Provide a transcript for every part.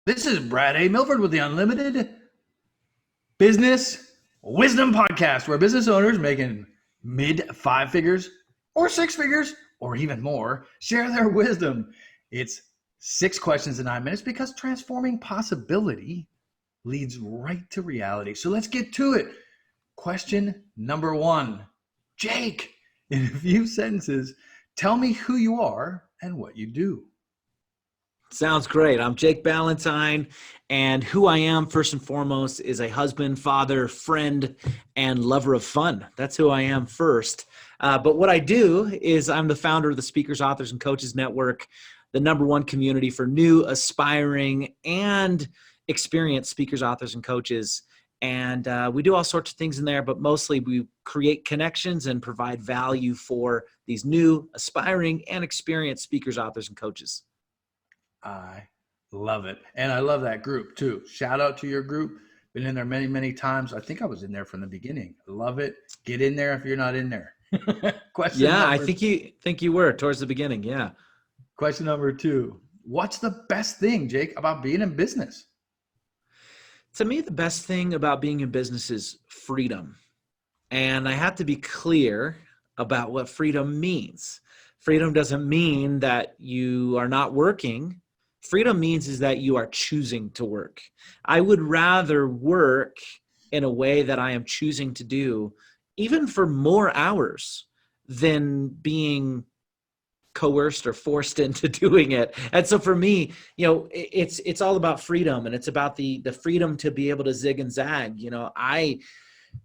This is Brad A. Milford with the Unlimited Business Wisdom Podcast, where business owners making mid five figures or six figures or even more share their wisdom. It's 6 questions in 9 minutes because transforming possibility leads right to reality. So let's get to it. Question number 1. Jake, in a few sentences, tell me who you are and what you do. Sounds great. I'm Jake Ballentine, and who I am, first and foremost, is a husband, father, friend, and lover of fun. That's who I am first. But what I do is I'm the founder of the Speakers, Authors, and Coaches Network, the #1 community for new, aspiring, and experienced speakers, authors, and coaches. And we do all sorts of things in there, but mostly we create connections and provide value for these new, aspiring, and experienced speakers, authors, and coaches. I love it. And I love that group too. Shout out to your group. Been in there many, many times. I think I was in there from the beginning. Love it. Get in there if you're not in there. I think you were towards the beginning. Yeah. Question number 2. What's the best thing, Jake, about being in business? To me, the best thing about being in business is freedom. And I have to be clear about what freedom means. Freedom doesn't mean that you are not working. Freedom means is that you are choosing to work. I would rather work in a way that I am choosing to do, even for more hours, than being coerced or forced into doing it. And so for me, it's all about freedom, and it's about the freedom to be able to zig and zag. I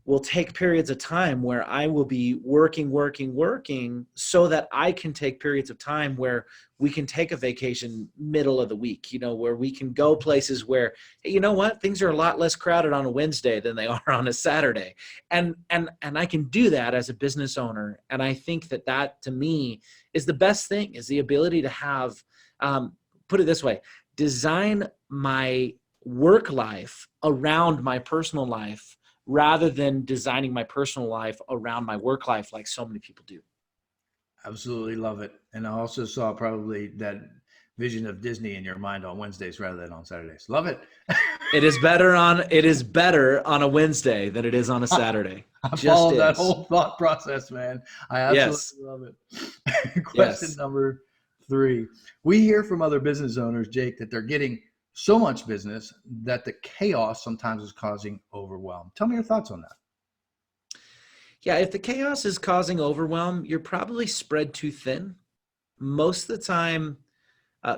will take periods of time where I will be working so that I can take periods of time where we can take a vacation middle of the week, where we can go places where, hey, you know what, things are a lot less crowded on a Wednesday than they are on a Saturday. And I can do that as a business owner. And I think that to me is the best thing, is the ability to have, put it this way, design my work life around my personal life, rather than designing my personal life around my work life like so many people do. Absolutely love it. And I also saw probably that vision of Disney in your mind on Wednesdays rather than on Saturdays. Love it. It is better on a Wednesday than it is on a Saturday. I followed that whole thought process, man. I absolutely love it. Question number 3. We hear from other business owners, Jake, that they're getting so much business that the chaos sometimes is causing overwhelm. Tell me your thoughts on that. Yeah, if the chaos is causing overwhelm, you're probably spread too thin. Most of the time,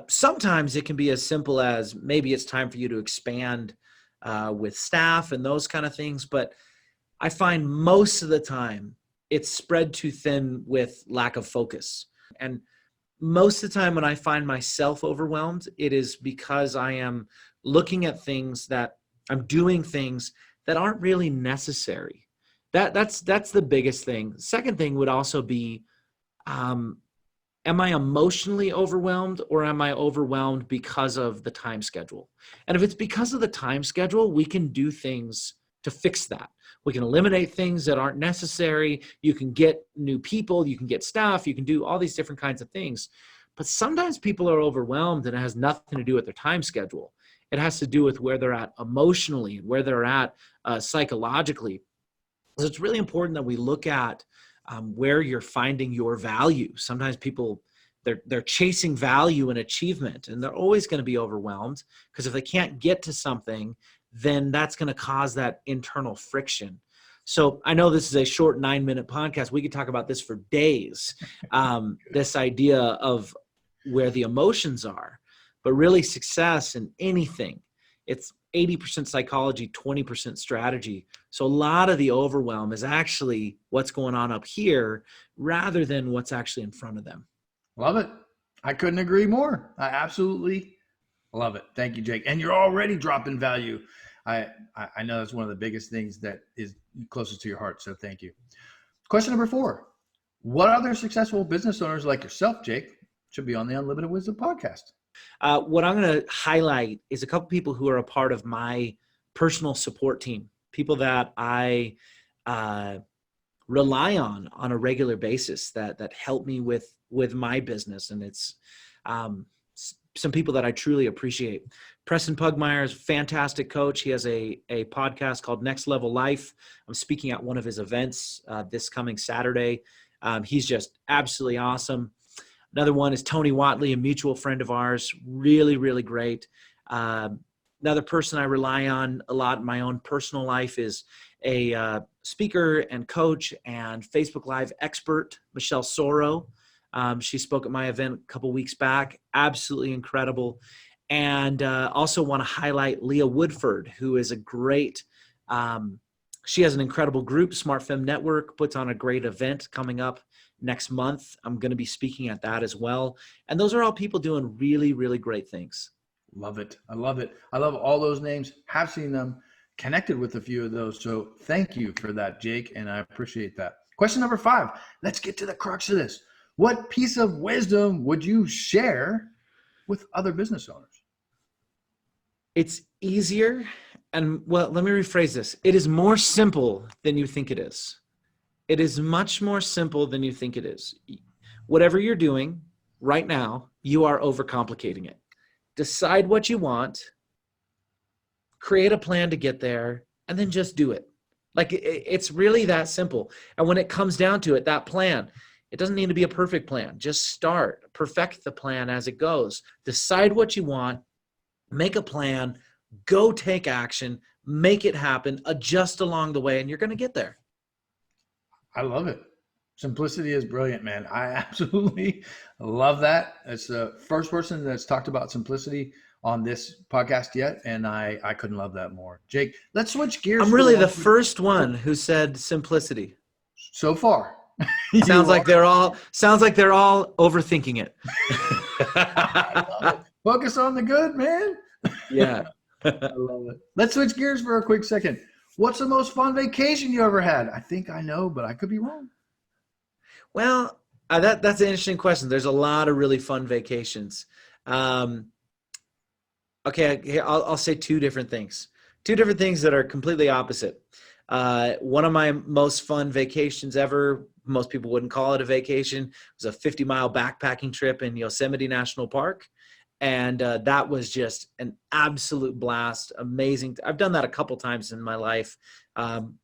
sometimes it can be as simple as maybe it's time for you to expand with staff and those kind of things. But I find most of the time it's spread too thin with lack of focus. And most of the time when I find myself overwhelmed, it is because I am looking at things that I'm doing things that aren't really necessary. That's the biggest thing. Second thing would also be, am I emotionally overwhelmed, or am I overwhelmed because of the time schedule? And if it's because of the time schedule, we can do things to fix that. We can eliminate things that aren't necessary. You can get new people, you can get staff, you can do all these different kinds of things. But sometimes people are overwhelmed and it has nothing to do with their time schedule. It has to do with where they're at emotionally, where they're at psychologically. So it's really important that we look at where you're finding your value. Sometimes people, they're chasing value and achievement, and they're always going to be overwhelmed, because if they can't get to something, then that's going to cause that internal friction. So I know this is a short 9-minute podcast. We could talk about this for days, this idea of where the emotions are. But really, success in anything, it's 80% psychology, 20% strategy. So a lot of the overwhelm is actually what's going on up here rather than what's actually in front of them. Love it. I couldn't agree more. I absolutely love it. Thank you, Jake. And you're already dropping value. I know that's one of the biggest things that is closest to your heart. So thank you. Question number 4. What other successful business owners like yourself, Jake, should be on the Unlimited Wisdom podcast? What I'm going to highlight is a couple people who are a part of my personal support team, people that I rely on a regular basis that help me with my business. And it's some people that I truly appreciate. Preston Pugmire is a fantastic coach. He has a podcast called Next Level Life. I'm speaking at one of his events this coming Saturday. He's just absolutely awesome. Another one is Tony Watley, a mutual friend of ours. Really, really great. Another person I rely on a lot in my own personal life is a speaker and coach and Facebook Live expert, Michelle Soro. She spoke at my event a couple weeks back. Absolutely incredible. And also want to highlight Leah Woodford, who is a great, she has an incredible group, Smart Femme Network, puts on a great event coming up next month. I'm going to be speaking at that as well. And those are all people doing really, really great things. Love it. I love it. I love all those names. Have seen them, connected with a few of those. So thank you for that, Jake, and I appreciate that. Question number 5. Let's get to the crux of this. What piece of wisdom would you share with other business owners? It's easier, and well, let me rephrase this. It is more simple than you think it is. It is much more simple than you think it is. Whatever you're doing right now, you are overcomplicating it. Decide what you want, create a plan to get there, and then just do it. Like, it's really that simple. And when it comes down to it, that plan, it doesn't need to be a perfect plan. Just start, perfect the plan as it goes. Decide what you want, make a plan, go take action, make it happen, adjust along the way, and you're going to get there. I love it. Simplicity is brilliant, man. I absolutely love that. It's the first person that's talked about simplicity on this podcast yet, and I couldn't love that more. Jake, let's switch gears. I'm really the first one who said simplicity. So far. Sounds like they're all overthinking it. I love it. Focus on the good, man. Yeah. I love it. Let's switch gears for a quick second. What's the most fun vacation you ever had? I think I know, but I could be wrong. Well, that's an interesting question. There's a lot of really fun vacations. Okay, I'll say two different things that are completely opposite. One of my most fun vacations ever, most people wouldn't call it a vacation, was a 50-mile backpacking trip in Yosemite National Park. And that was just an absolute blast. Amazing. I've done that a couple times in my life,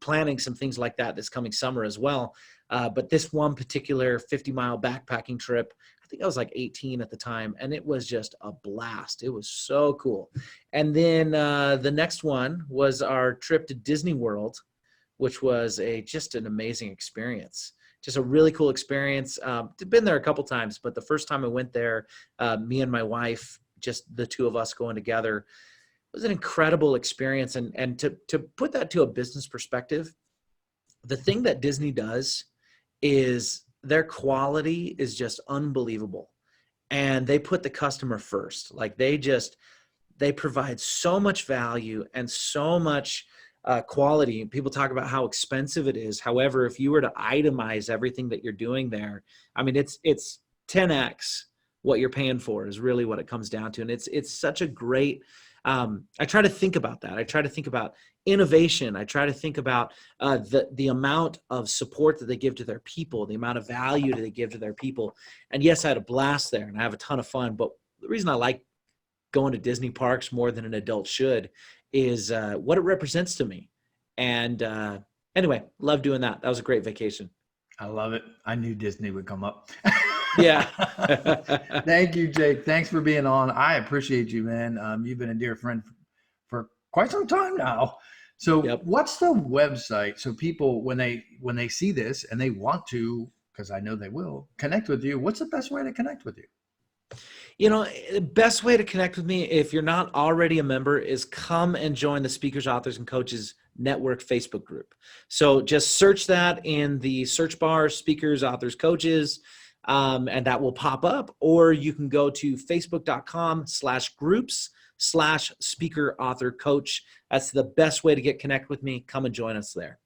planning some things like that this coming summer as well. But this one particular 50-mile backpacking trip, I think I was like 18 at the time, and it was just a blast. It was so cool. And then the next one was our trip to Disney World, which was just an amazing experience. Just a really cool experience. Been there a couple times, but the first time I went there, me and my wife, just the two of us going together, was an incredible experience. And to put that to a business perspective, the thing that Disney does is their quality is just unbelievable. And they put the customer first. Like they provide so much value and so much quality. People talk about how expensive it is. However, if you were to itemize everything that you're doing there, I mean, it's 10x what you're paying for is really what it comes down to. And it's such a great, I try to think about that. I try to think about innovation. I try to think about the amount of support that they give to their people, the amount of value that they give to their people. And yes, I had a blast there and I have a ton of fun. But the reason I like going to Disney parks more than an adult should is what it represents to me. And anyway, love doing that. That was a great vacation. I love it. I knew Disney would come up. Yeah. Thank you, Jake. Thanks for being on. I appreciate you, man. You've been a dear friend for quite some time now. So Yep. What's the website? So people, when they see this and they want to, because I know they will, connect with you, what's the best way to connect with you? The best way to connect with me, if you're not already a member, is come and join the Speakers, Authors, and Coaches Network Facebook group. So just search that in the search bar, Speakers, Authors, Coaches, and that will pop up. Or you can go to facebook.com/groups/speaker, author, coach. That's the best way to get connected with me. Come and join us there.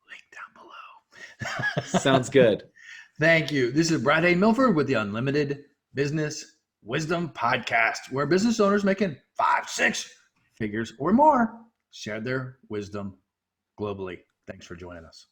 Link down below. Sounds good. Thank you. This is Brad A. Milford with the Unlimited Business Wisdom Podcast, where business owners making 5-6 figures or more share their wisdom globally. Thanks for joining us.